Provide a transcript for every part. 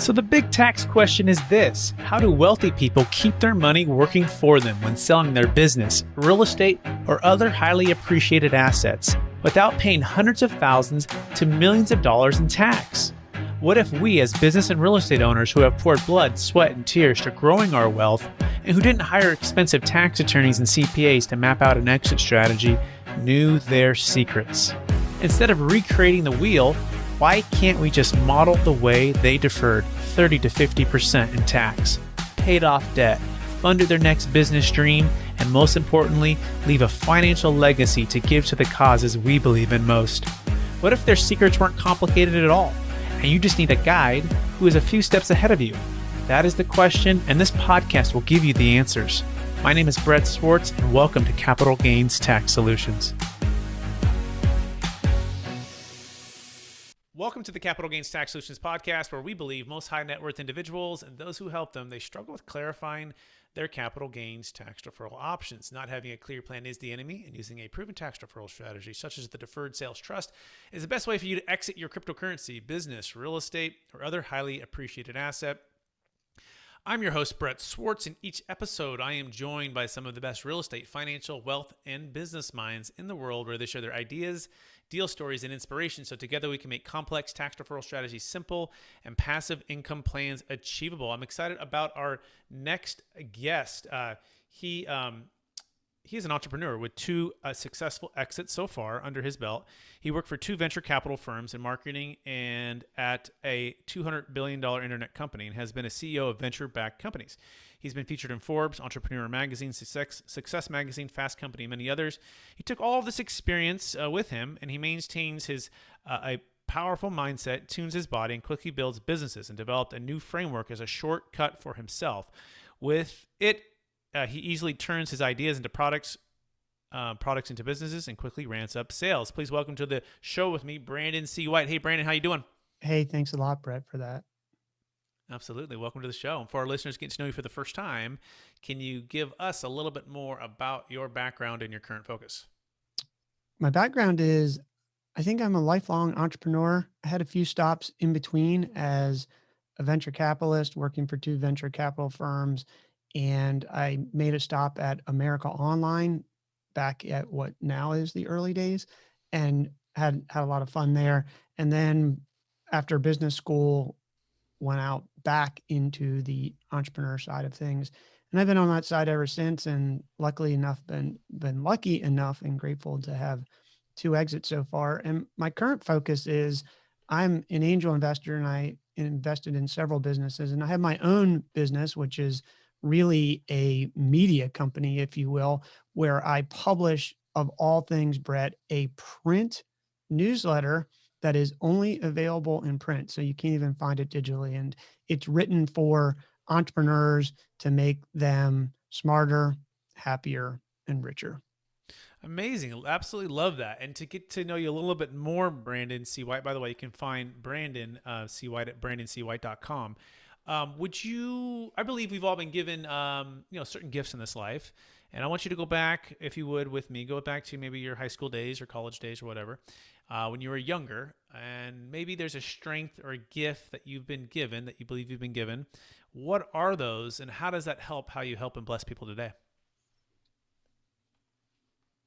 So the big tax question is this: how do wealthy people keep their money working for them when selling their business, real estate, or other highly appreciated assets without paying hundreds of thousands to millions of dollars in tax? What if we, as business and real estate owners who have poured blood, sweat, and tears to growing our wealth, and who didn't hire expensive tax attorneys and CPAs to map out an exit strategy, knew their secrets? Instead of recreating the wheel, why can't we just model the way they deferred 30 to 50% in tax, paid off debt, funded their next business dream, and most importantly, leave a financial legacy to give to the causes we believe in most? What if their secrets weren't complicated at all, and you just need a guide who is a few steps ahead of you? That is the question, and this podcast will give you the answers. My name is Brett Swarts, and welcome to Capital Gains Tax Solutions. Welcome to the Capital Gains Tax Solutions podcast, where we believe most high net worth individuals and those who help them, they struggle with clarifying their capital gains tax deferral options. Not having a clear plan is the enemy, and using a proven tax deferral strategy, such as the Deferred Sales Trust, is the best way for you to exit your cryptocurrency, business, real estate, or other highly appreciated asset. I'm your host, Brett Swarts. In each episode, I am joined by some of the best real estate, financial, wealth, and business minds in the world, where they share their ideas, deal stories, and inspiration, so together we can make complex tax deferral strategies simple and passive income plans achievable. I'm excited about our next guest. He is an entrepreneur with two successful exits so far under his belt. He worked for two venture capital firms in marketing and at a $200 billion internet company, and has been a CEO of venture-backed companies. He's been featured in Forbes Entrepreneur Magazine, Success Magazine, Fast Company, and many others. He took all of this experience with him, and he maintains his a powerful mindset, tunes his body, and quickly builds businesses, and developed a new framework as a shortcut for himself. With it, he easily turns his ideas into products into businesses, and quickly ramps up sales. Please welcome to the show with me, Brandon C. White. Hey, Brandon, how you doing? Hey, thanks a lot, Brett, for that. Absolutely. Welcome to the show. And for our listeners getting to know you for the first time, can you give us a little bit more about your background and your current focus? My background is, I think I'm a lifelong entrepreneur. I had a few stops in between as a venture capitalist working for two venture capital firms. And I made a stop at America Online back at what now is the early days, and had a lot of fun there. And then after business school, went out back into the entrepreneur side of things. And I've been on that side ever since. And luckily enough, been lucky enough and grateful to have two exits so far. And my current focus is, I'm an angel investor, and I invested in several businesses, and I have my own business, which is really a media company, if you will, where I publish, of all things, Brett, a print newsletter that is only available in print. So you can't even find it digitally. And it's written for entrepreneurs to make them smarter, happier, and richer. Amazing. Absolutely love that. And to get to know you a little bit more, Brandon C. White, by the way, you can find Brandon C. White at brandonCwhite.com. I believe we've all been given, certain gifts in this life. And I want you to go back, if you would, with me, go back to maybe your high school days or college days or whatever, when you were younger, and maybe there's a strength or a gift that you've been given, that you believe you've been given. What are those, and how does that help how you help and bless people today?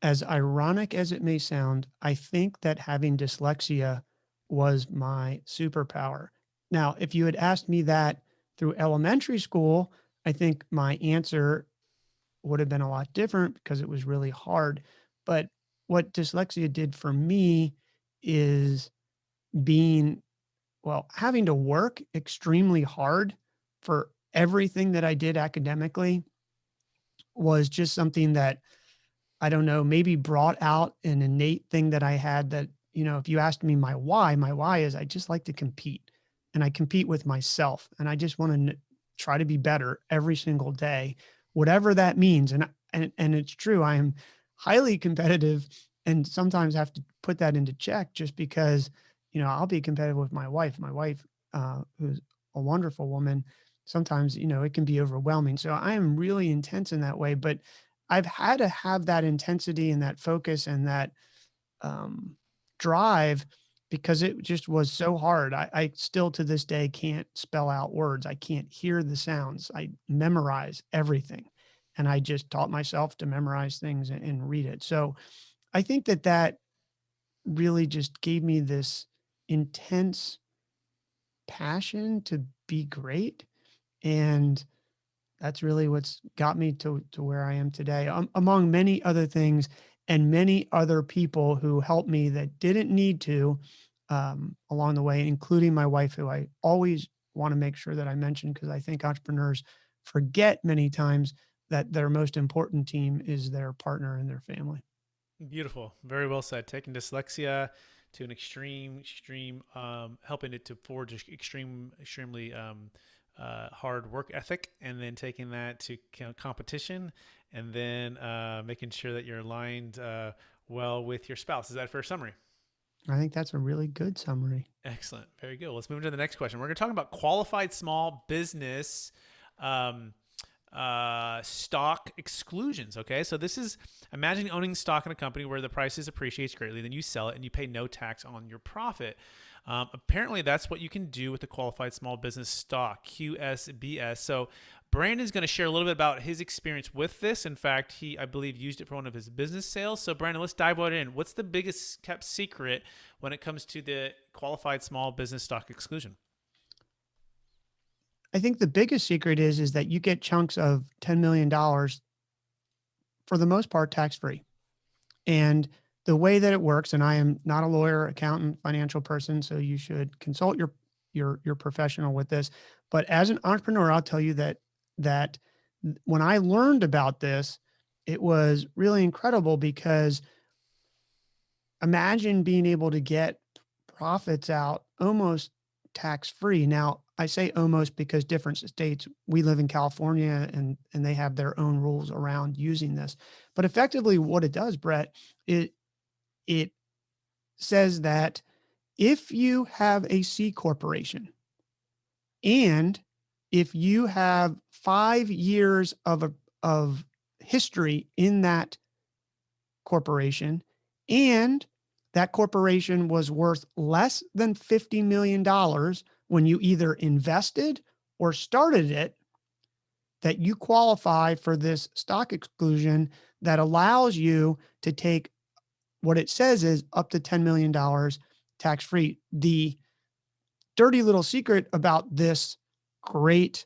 As ironic as it may sound, I think that having dyslexia was my superpower. Now, if you had asked me that through elementary school, I think my answer would have been a lot different, because it was really hard. But what dyslexia did for me is having to work extremely hard for everything that I did academically was just something that, I don't know, maybe brought out an innate thing that I had that, if you asked me my why is I just like to compete, and I compete with myself, and I just want to try to be better every single day, whatever that means. And it's true. I am highly competitive, and sometimes have to put that into check, just because, I'll be competitive with my wife, who's a wonderful woman. Sometimes, it can be overwhelming. So I am really intense in that way, but I've had to have that intensity and that focus and that drive, because it just was so hard. I still to this day can't spell out words. I can't hear the sounds. I memorize everything. And I just taught myself to memorize things and read it. So I think that that really just gave me this intense passion to be great. And that's really what's got me to where I am today, among many other things and many other people who helped me that didn't need to along the way, including my wife, who I always want to make sure that I mention because I think entrepreneurs forget many times that their most important team is their partner and their family. Beautiful. Very well said. Taking dyslexia to an extreme, helping it to forge extremely hard work ethic, and then taking that to competition, and then making sure that you're aligned well with your spouse. Is that a fair summary? I think that's a really good summary. Excellent. Very good. Let's move into the next question. We're going to talk about qualified small business um, stock exclusions. Okay. So this is imagine owning stock in a company where the prices appreciates greatly, then you sell it and you pay no tax on your profit. Apparently, that's what you can do with the qualified small business stock, QSBS. So Brandon's going to share a little bit about his experience with this. In fact, he, I believe, used it for one of his business sales. So Brandon, let's dive right in. What's the biggest kept secret when it comes to the qualified small business stock exclusion? I think the biggest secret is that you get chunks of $10 million for the most part tax free. And the way that it works, and I am not a lawyer, accountant, financial person, so you should consult your professional with this. But as an entrepreneur, I'll tell you that when I learned about this, it was really incredible because imagine being able to get profits out almost tax free. Now, I say almost because different states, we live in California and they have their own rules around using this. But effectively what it does, Brett, it says that if you have a C corporation and if you have 5 years of history in that corporation and that corporation was worth less than $50 million when you either invested or started it, that you qualify for this stock exclusion that allows you to take what it says is up to $10 million tax free. The dirty little secret about this great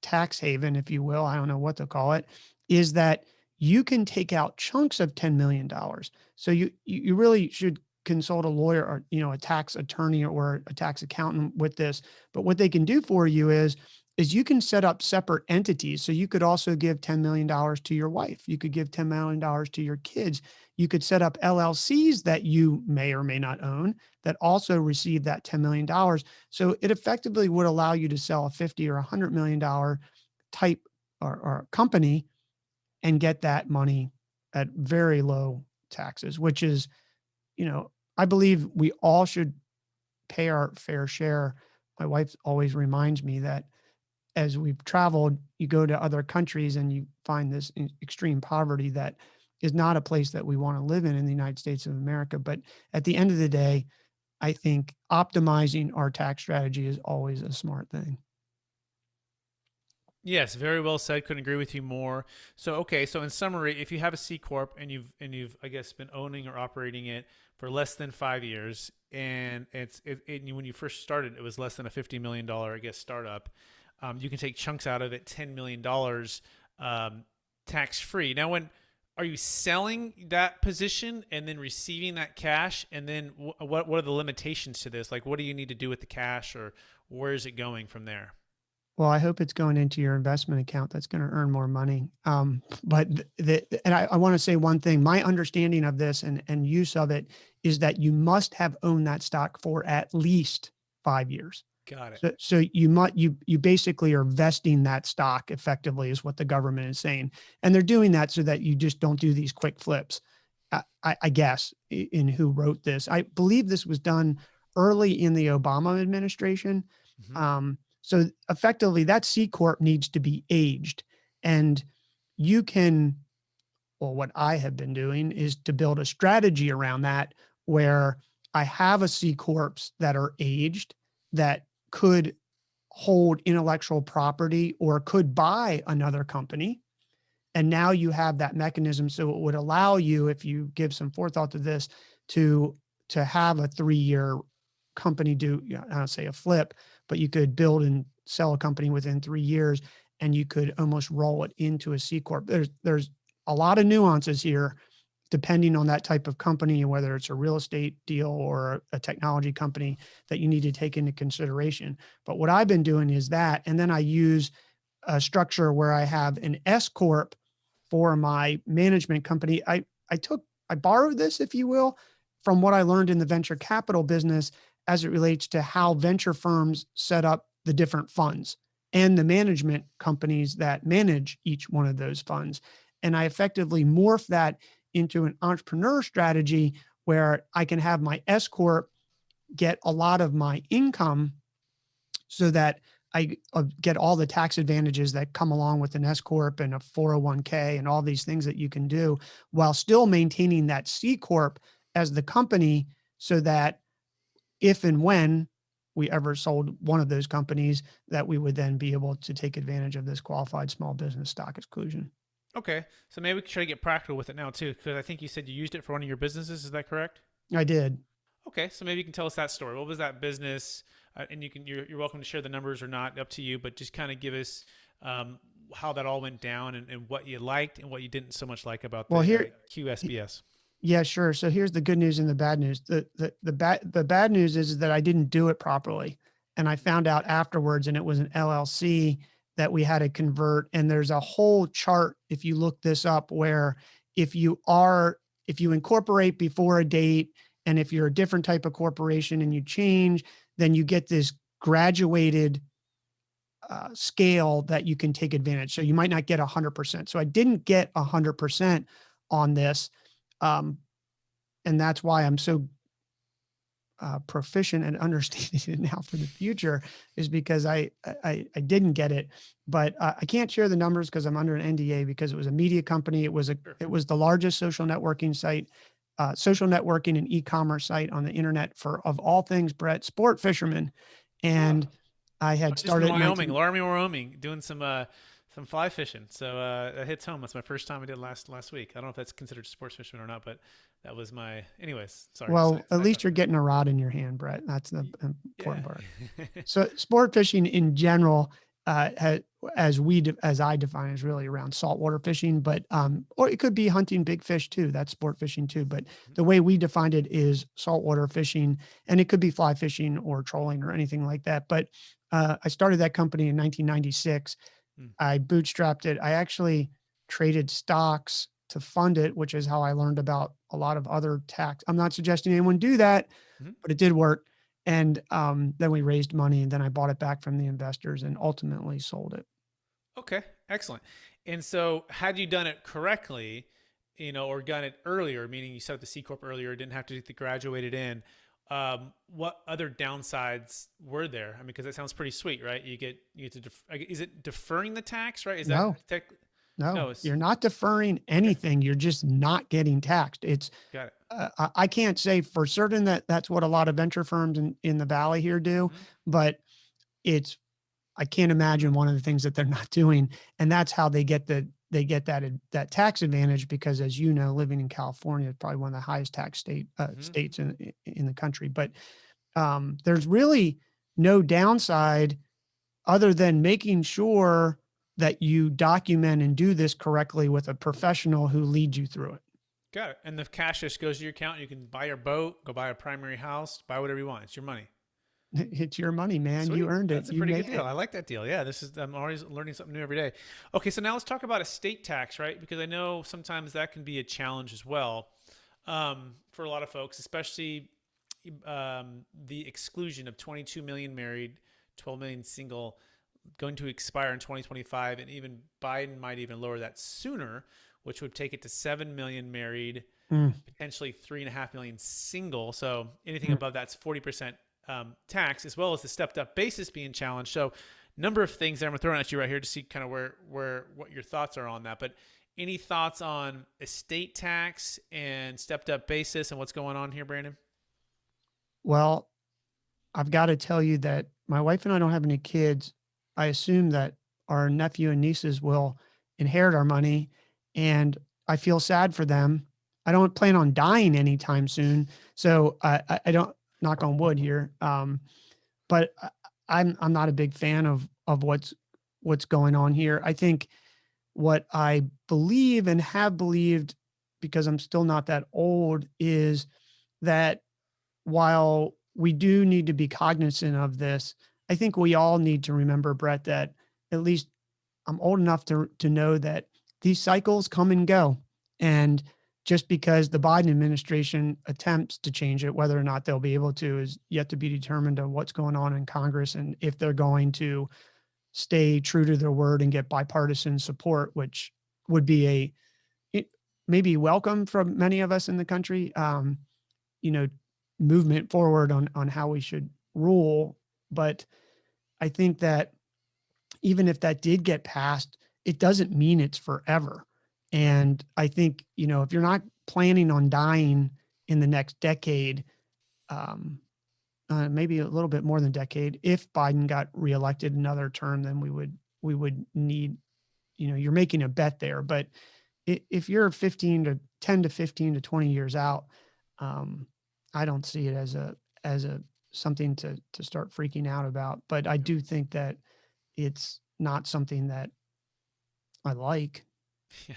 tax haven, if you will, I don't know what to call it, is that you can take out chunks of $10 million. So you really should consult a lawyer or, a tax attorney or a tax accountant with this. But what they can do for you is you can set up separate entities. So you could also give $10 million to your wife. You could give $10 million to your kids. You could set up LLCs that you may or may not own that also receive that $10 million. So it effectively would allow you to sell a $50 or $100 million type or company and get that money at very low taxes, which is, I believe we all should pay our fair share. My wife always reminds me that as we've traveled, you go to other countries and you find this extreme poverty that is not a place that we want to live in the United States of America. But at the end of the day, I think optimizing our tax strategy is always a smart thing. Yes, very well said. Couldn't agree with you more. So, okay, so in summary, if you have a C corp and you've I guess been owning or operating it for less than 5 years, and when you first started, it was less than a $50 million I guess startup. You can take chunks out of it, $10 million tax free. Now, when are you selling that position and then receiving that cash? And then what are the limitations to this? Like, what do you need to do with the cash, or where is it going from there? Well, I hope it's going into your investment account that's going to earn more money. But I want to say one thing. My understanding of this and use of it is that you must have owned that stock for at least 5 years. Got it. So you basically are vesting that stock effectively is what the government is saying, and they're doing that so that you just don't do these quick flips. I guess in who wrote this, I believe this was done early in the Obama administration. Mm-hmm. So effectively, that C corp needs to be aged, and you can. Well, what I have been doing is to build a strategy around that where I have a C corps that are aged that could hold intellectual property or could buy another company. And now you have that mechanism. So it would allow you, if you give some forethought to this, to have a 3-year company do, I don't say a flip, but you could build and sell a company within 3 years, and you could almost roll it into a C corp. There's a lot of nuances here, depending on that type of company and whether it's a real estate deal or a technology company that you need to take into consideration. But what I've been doing is that, and then I use a structure where I have an S corp for my management company. I borrowed this, if you will, from what I learned in the venture capital business as it relates to how venture firms set up the different funds and the management companies that manage each one of those funds. And I effectively morph that into an entrepreneur strategy where I can have my S corp get a lot of my income so that I get all the tax advantages that come along with an S corp and a 401k and all these things that you can do, while still maintaining that C corp as the company, so that if and when we ever sold one of those companies, that we would then be able to take advantage of this qualified small business stock exclusion. Okay. So maybe we can try to get practical with it now too, because I think you said you used it for one of your businesses. Is that correct? I did. Okay. So maybe you can tell us that story. What was that business? And you're welcome to share the numbers or not, up to you, but just kind of give us how that all went down, and what you liked and what you didn't so much like about the QSBS. Yeah, sure. So here's the good news and the bad news. The bad news is that I didn't do it properly. And I found out afterwards, and it was an LLC that we had to convert. And there's a whole chart, if you look this up, where if you incorporate before a date, and if you're a different type of corporation and you change, then you get this graduated scale that you can take advantage. So you might not get 100%. So I didn't get 100% on this. And that's why I'm so proficient and understanding it now for the future, is because I didn't get it, but I can't share the numbers because I'm under an NDA, because it was a media company. It was the largest social networking site, social networking and e-commerce site on the internet for, of all things, Brett, sport fishermen. And I had started in Laramie, Wyoming, doing some fly fishing. So that hits home. That's my first time I did last week. I don't know if that's considered sports fishing or not, but that was my, anyways, sorry. Well, at least you're getting a rod in your hand, Brett. That's the important part. So sport fishing in general, as I define, is really around saltwater fishing, but, or it could be hunting big fish too. That's sport fishing too. But the way we defined it is saltwater fishing, and it could be fly fishing or trolling or anything like that. But I started that company in 1996. I bootstrapped it. I actually traded stocks to fund it, which is how I learned about a lot of other tax. I'm not suggesting anyone do that, but it did work. And then we raised money, and then I bought it back from the investors and ultimately sold it. Okay, excellent. And so had you done it correctly, or done it earlier, meaning you set up the C Corp earlier, didn't have to get the graduated in, what other downsides were there? I mean, because that sounds pretty sweet, right? You get to, is it deferring the tax, right? Is no. that No, you're not deferring anything. Okay. You're just not getting taxed. It's, got it. I can't say for certain that that's what a lot of venture firms in the Valley here do, but I can't imagine one of the things that they're not doing. And that's how they get that tax advantage, because, as you know, living in California is probably one of the highest tax states in the country. But there's really no downside other than making sure that you document and do this correctly with a professional who leads you through it. Got it. And the cash just goes to your account. You can buy your boat, go buy a primary house, buy whatever you want. It's your money. It's your money, man. Sweet. You earned it. That's a pretty good deal. I like that deal. Yeah, I'm always learning something new every day. Okay, so now let's talk about estate tax, right? Because I know sometimes that can be a challenge as well for a lot of folks, especially the exclusion of 22 million married, 12 million single, going to expire in 2025, and even Biden might even lower that sooner, which would take it to 7 million married, potentially 3.5 million single. So anything above that's 40% tax, as well as the stepped up basis being challenged. So number of things that I'm throwing at you right here to see kind of what your thoughts are on that. But any thoughts on estate tax and stepped up basis and what's going on here, Brandon? Well, I've got to tell you that my wife and I don't have any kids. I assume that our nephew and nieces will inherit our money, and I feel sad for them. I don't plan on dying anytime soon, so I don't, knock on wood here. But I'm not a big fan of what's going on here. I think what I believe and have believed, because I'm still not that old, is that while we do need to be cognizant of this, I think we all need to remember, Brett, that at least I'm old enough to know that these cycles come and go. And just because the Biden administration attempts to change it, whether or not they'll be able to is yet to be determined on what's going on in Congress and if they're going to stay true to their word and get bipartisan support, which would be it, maybe welcome from many of us in the country. You know, movement forward on how we should rule. But I think that even if that did get passed, it doesn't mean it's forever. Right. And I think, if you're not planning on dying in the next decade, maybe a little bit more than decade, if Biden got reelected another term, then we would need, you're making a bet there. But if you're 10 to 15 to 20 years out, um, I don't see it as a something to start freaking out about. But I do think that it's not something that I like. Yeah.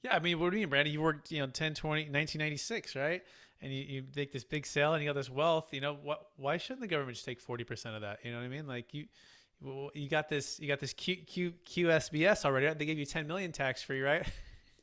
Yeah. I mean, what do you mean, Brandon? You worked, 10, 20, 1996, right? And you make this big sale and you got this wealth, why shouldn't the government just take 40% of that? You know what I mean? Like you got this QSBS already, right? They gave you 10 million tax free, right?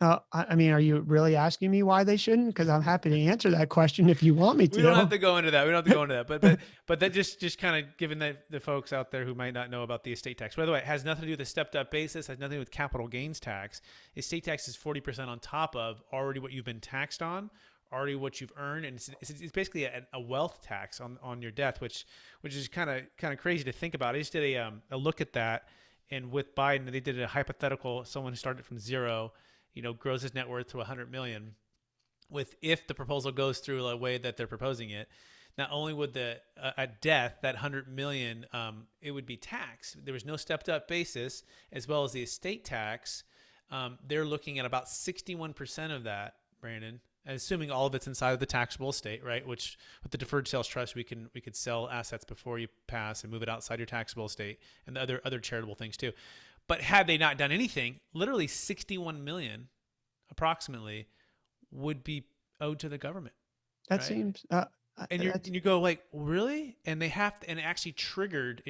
I mean, are you really asking me why they shouldn't? Because I'm happy to answer that question if you want me We don't have to. to go into that. We don't have to go into that. But that just kind of giving the folks out there who might not know about the estate tax. By the way, it has nothing to do with the stepped up basis. Has nothing to do with capital gains tax. Estate tax is 40% on top of already what you've been taxed on, already what you've earned, and it's basically a wealth tax on your death, which is kind of crazy to think about. I just did a look at that, and with Biden, they did a hypothetical. Someone who started from zero, grows his net worth to 100 million. With if the proposal goes through the way that they're proposing it, not only would at death that 100 million, it would be taxed. There was no stepped up basis, as well as the estate tax. They're looking at about 61% of that, Brandon, assuming all of it's inside of the taxable estate, right? Which with the Deferred Sales Trust, we could sell assets before you pass and move it outside your taxable estate, and the other charitable things too. But had they not done anything, literally 61 million, approximately, would be owed to the government, That right? seems, And you go like, really? And they have to, and it actually triggers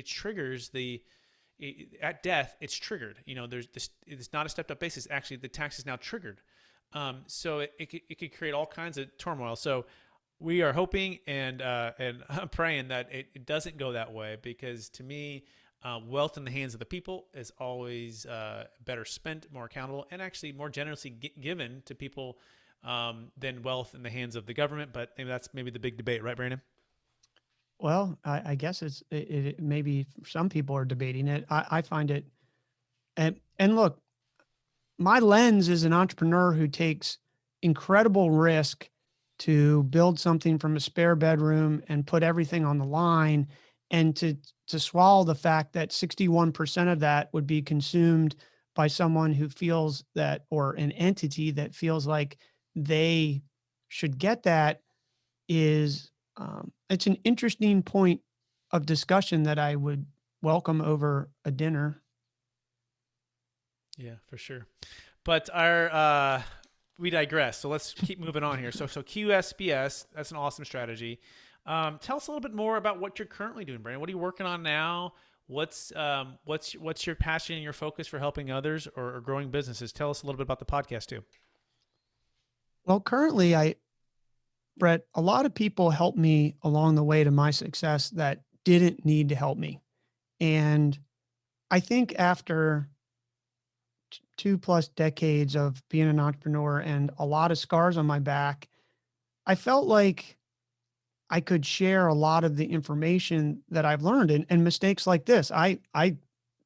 at death. It's triggered. There's this. It's not a stepped up basis. Actually, the tax is now triggered. So it could create all kinds of turmoil. So we are hoping and I'm praying that it doesn't go that way, because to me, wealth in the hands of the people is always better spent, more accountable, and actually more generously given to people than wealth in the hands of the government. But that's maybe the big debate, right, Brandon? well, I guess it maybe some people are debating it. I find it, and look, my lens is an entrepreneur who takes incredible risk to build something from a spare bedroom and put everything on the line, and to swallow the fact that 61% of that would be consumed by someone who feels that, or an entity that feels like they should get that, is it's an interesting point of discussion that I would welcome over a dinner. Yeah, for sure. But we digress. So let's keep moving on here. So QSBS, that's an awesome strategy. Tell us a little bit more about what you're currently doing, Brandon. What are you working on now? What's your passion and your focus for helping others or growing businesses? Tell us a little bit about the podcast too. Well, currently, Brett, a lot of people helped me along the way to my success that didn't need to help me. And I think after 2+ decades of being an entrepreneur and a lot of scars on my back, I felt like I could share a lot of the information that I've learned, and mistakes like this. I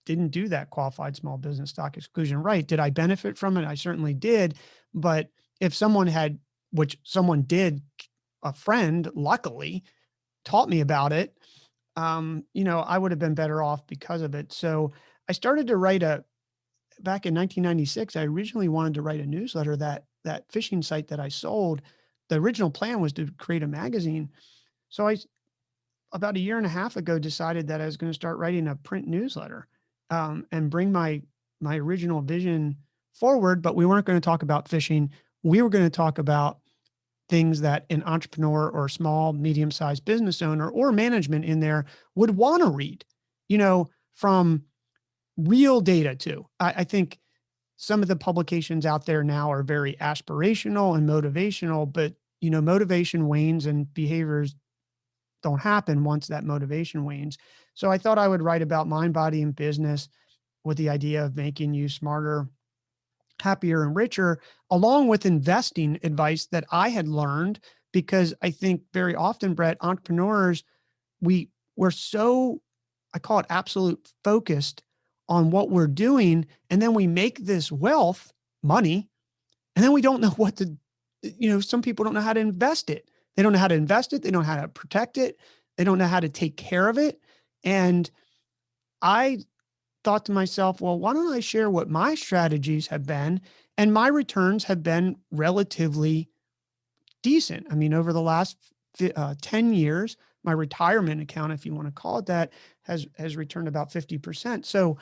didn't do that qualified small business stock exclusion right. Did I benefit from it? I certainly did. But if someone had, which someone did, a friend, luckily, taught me about it, I would have been better off because of it. So I started to back in 1996, I originally wanted to write a newsletter. That fishing site that I sold, the original plan was to create a magazine. So about a year and a half ago, decided that I was going to start writing a print newsletter, and bring my original vision forward. But we weren't going to talk about fishing. We were going to talk about things that an entrepreneur or small, medium-sized business owner or management in there would want to read, from real data too. I think some of the publications out there now are very aspirational and motivational, but motivation wanes and behaviors don't happen once that motivation wanes. So I thought I would write about mind, body, and business with the idea of making you smarter, happier, and richer, along with investing advice that I had learned. Because I think very often, Brett, entrepreneurs, we're so, I call it absolute focused on what we're doing. And then we make this wealth, money, and then we don't know what to, some people don't know how to invest it. They don't know how to invest it. They don't know how to protect it. They don't know how to take care of it. And I thought to myself, well, why don't I share what my strategies have been? And my returns have been relatively decent. I mean, over the last 10 years, my retirement account, if you want to call it that, has returned about 50%. So,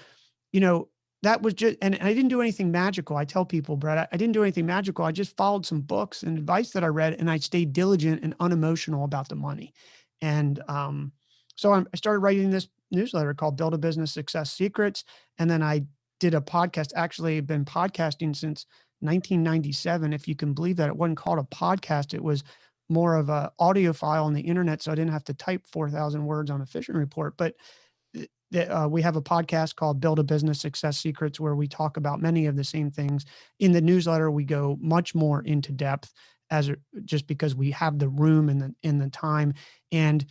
that was just, and I didn't do anything magical. I tell people, Brett, I didn't do anything magical. I just followed some books and advice that I read, and I stayed diligent and unemotional about the money. And so I started writing this newsletter called Build a Business Success Secrets. And then I did a podcast, actually been podcasting since 1997. If you can believe that. It wasn't called a podcast. It was more of a audio file on the internet. So I didn't have to type 4,000 words on a fishing report. But we have a podcast called Build a Business Success Secrets, where we talk about many of the same things. In the newsletter, we go much more into depth, just because we have the room and the time. And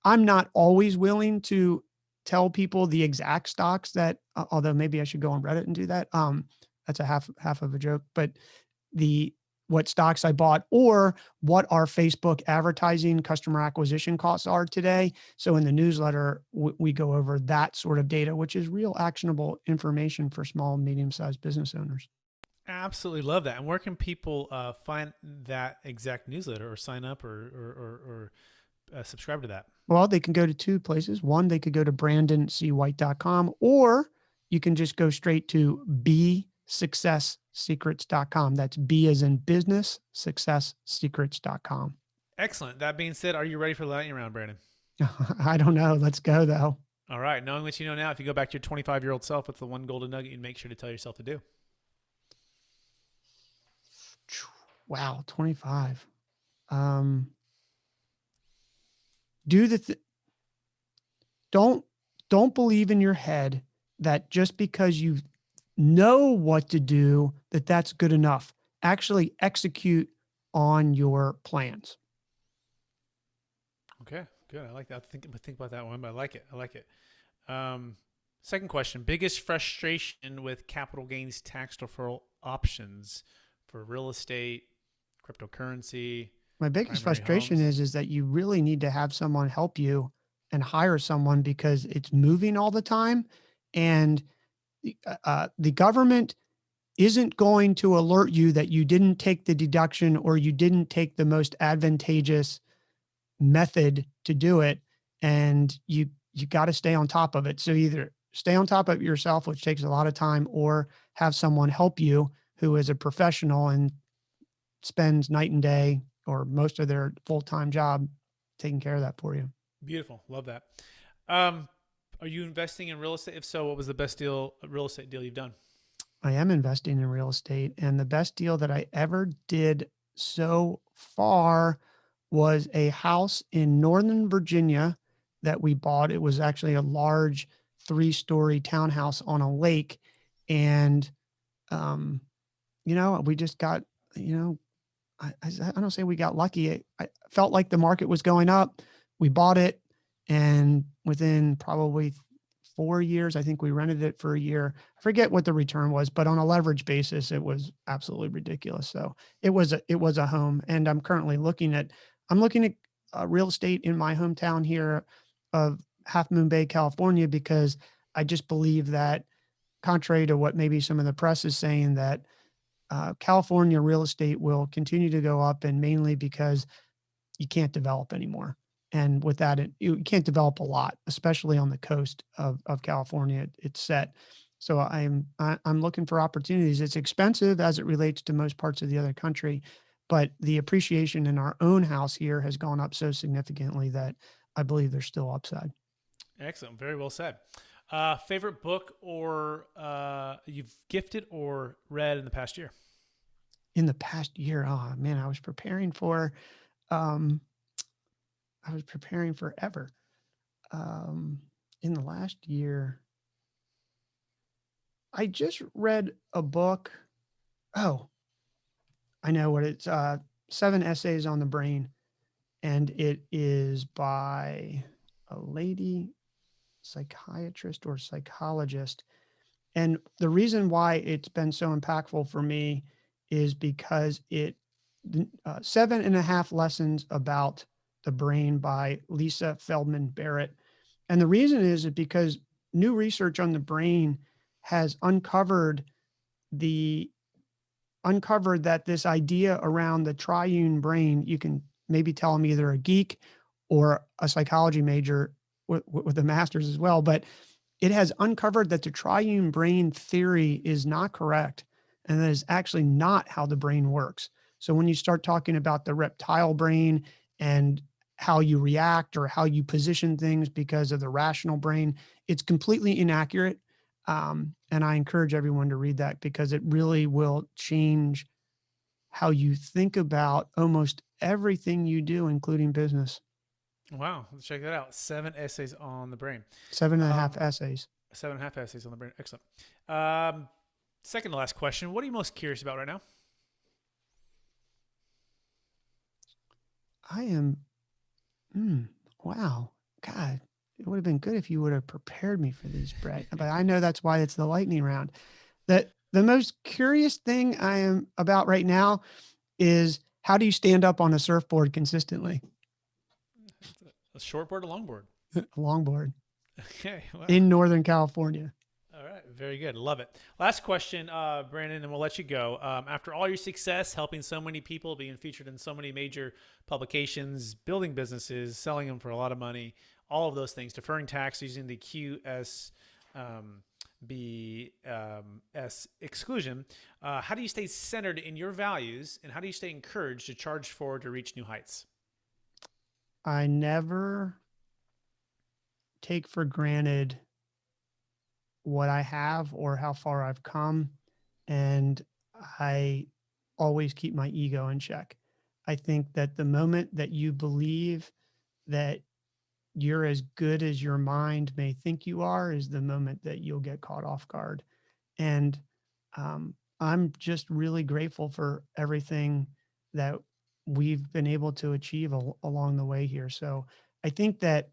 I'm not always willing to tell people the exact stocks that, although maybe I should go on Reddit and do that. That's a half of a joke, but what stocks I bought or what our Facebook advertising customer acquisition costs are today. So in the newsletter, we go over that sort of data, which is real actionable information for small and medium-sized business owners. Absolutely love that. And where can people find that exact newsletter or sign up or subscribe to that? Well, they can go to two places. One, they could go to brandoncwhite.com, or you can just go straight to bsuccesssecrets.com. That's B as in business, successsecrets.com. Excellent. That being said, are you ready for the lightning round, Brandon? I don't know. Let's go though. All right. Knowing what you know now, if you go back to your 25-year-old self, what's the one golden nugget you'd make sure to tell yourself to do? Wow. 25. Don't believe in your head that just because you know what to do, that's good enough. Actually execute on your plans. Okay, good. I like that. Think about that one, but I like it. Second question: biggest frustration with capital gains tax deferral options for real estate, cryptocurrency. My biggest frustration is that you really need to have someone help you and hire someone, because it's moving all the time, and the government isn't going to alert you that you didn't take the deduction or you didn't take the most advantageous method to do it. And you got to stay on top of it. So either stay on top of it yourself, which takes a lot of time, or have someone help you who is a professional and spends night and day or most of their full-time job taking care of that for you. Beautiful. Love that. Are you investing in real estate? If so, what was the best real estate deal you've done? I am investing in real estate, and the best deal that I ever did so far was a house in Northern Virginia that we bought. It was actually a large 3-story townhouse on a lake. And, we just got, I don't say we got lucky. I felt like the market was going up. We bought it, and within probably 4 years, I think we rented it for a year. I forget what the return was, but on a leverage basis, it was absolutely ridiculous. So it was a home. And I'm currently looking at real estate in my hometown here of Half Moon Bay, California, because I just believe that, contrary to what maybe some of the press is saying, that California real estate will continue to go up, and mainly because you can't develop anymore. And with that, you can't develop a lot, especially on the coast of California. It's set. So I'm looking for opportunities. It's expensive as it relates to most parts of the other country, but the appreciation in our own house here has gone up so significantly that I believe there's still upside. Excellent. Very well said. Favorite book or you've gifted or read in the past year? In the past year, oh man, I was preparing for um, forever. In the last year, I just read a book. Oh, I know what it's 7 Essays on the Brain. And it is by a lady, psychiatrist or psychologist. And the reason why it's been so impactful for me is because 7.5 lessons about the brain by Lisa Feldman Barrett. And the reason is because new research on the brain has the uncovered that this idea around the triune brain, you can maybe tell I'm either a geek or a psychology major with a master's as well, but it has uncovered that the triune brain theory is not correct, and that is actually not how the brain works. So when you start talking about the reptile brain and how you react or how you position things because of the rational brain, it's completely inaccurate. And I encourage everyone to read that because it really will change how you think about almost everything you do, including business. Wow. Let's check that out. 7 essays on the brain. 7.5 essays. 7.5 essays on the brain. Excellent. Second to last question. What are you most curious about right now? I am, wow. God, it would have been good if you would have prepared me for these, Brett. But I know that's why it's the lightning round. The most curious thing I am about right now is, how do you stand up on a surfboard consistently? A shortboard or longboard? A longboard Okay. Wow. in Northern California. All right. Very good. Love it. Last question, Brandon, and we'll let you go. After all your success, helping so many people, being featured in so many major publications, building businesses, selling them for a lot of money, all of those things, deferring tax using the QSBS exclusion, how do you stay centered in your values, and how do you stay encouraged to charge forward to reach new heights? I never take for granted what I have or how far I've come. And I always keep my ego in check. I think that the moment that you believe that you're as good as your mind may think you are is the moment that you'll get caught off guard. And I'm just really grateful for everything that we've been able to achieve along the way here. So I think that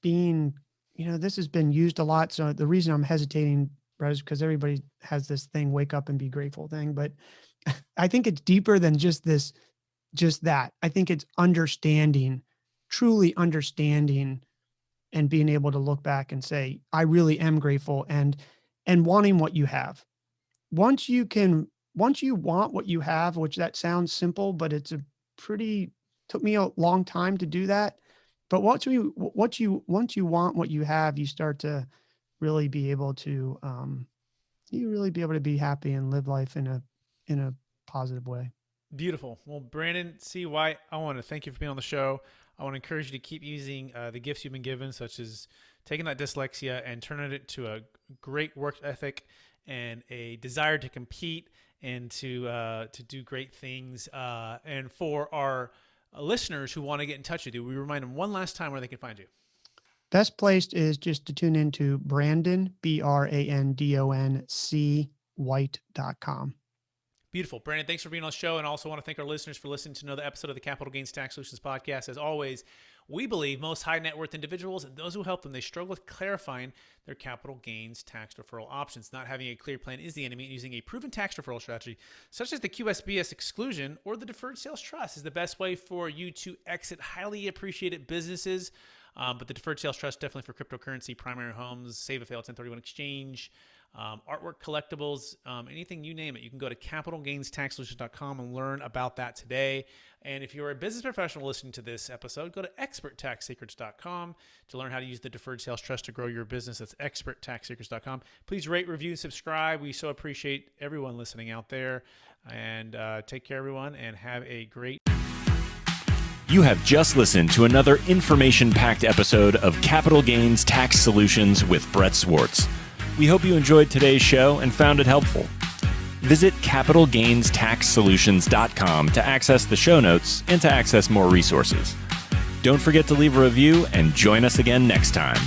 being, this has been used a lot. So the reason I'm hesitating, Brett, is because everybody has this thing, wake up and be grateful thing. But I think it's deeper than just that. I think it's understanding, truly understanding, and being able to look back and say, I really am grateful, and wanting what you have. Once you want what you have, which that sounds simple, but took me a long time to do that. But once you want what you have, you start to really be able to, be happy and live life in a positive way. Beautiful. Well, Brandon C. White, I want to thank you for being on the show. I want to encourage you to keep using the gifts you've been given, such as taking that dyslexia and turning it to a great work ethic and a desire to compete and to do great things. And for our listeners who want to get in touch with you, we remind them one last time where they can find you. Best placed is just to tune into Brandon, BRANDONC, white.com. Beautiful. Brandon, thanks for being on the show. And I also want to thank our listeners for listening to another episode of the Capital Gains Tax Solutions podcast. As always, We believe most high net worth individuals and those who help them, they struggle with clarifying their capital gains tax deferral options. Not having a clear plan is the enemy, and using a proven tax deferral strategy, such as the QSBS Exclusion or the Deferred Sales Trust, is the best way for you to exit highly appreciated businesses. But the Deferred Sales Trust, definitely for cryptocurrency, primary homes, save a fail, 1031 exchange, artwork, collectibles, anything, you name it. You can go to capitalgainstaxsolutions.com and learn about that today. And if you're a business professional listening to this episode, go to experttaxsecrets.com to learn how to use the Deferred Sales Trust to grow your business. That's experttaxsecrets.com. Please rate, review, and subscribe. We so appreciate everyone listening out there. And take care, everyone, and have a great... You have just listened to another information-packed episode of Capital Gains Tax Solutions with Brett Swarts. We hope you enjoyed today's show and found it helpful. Visit capitalgainstaxsolutions.com to access the show notes and to access more resources. Don't forget to leave a review and join us again next time.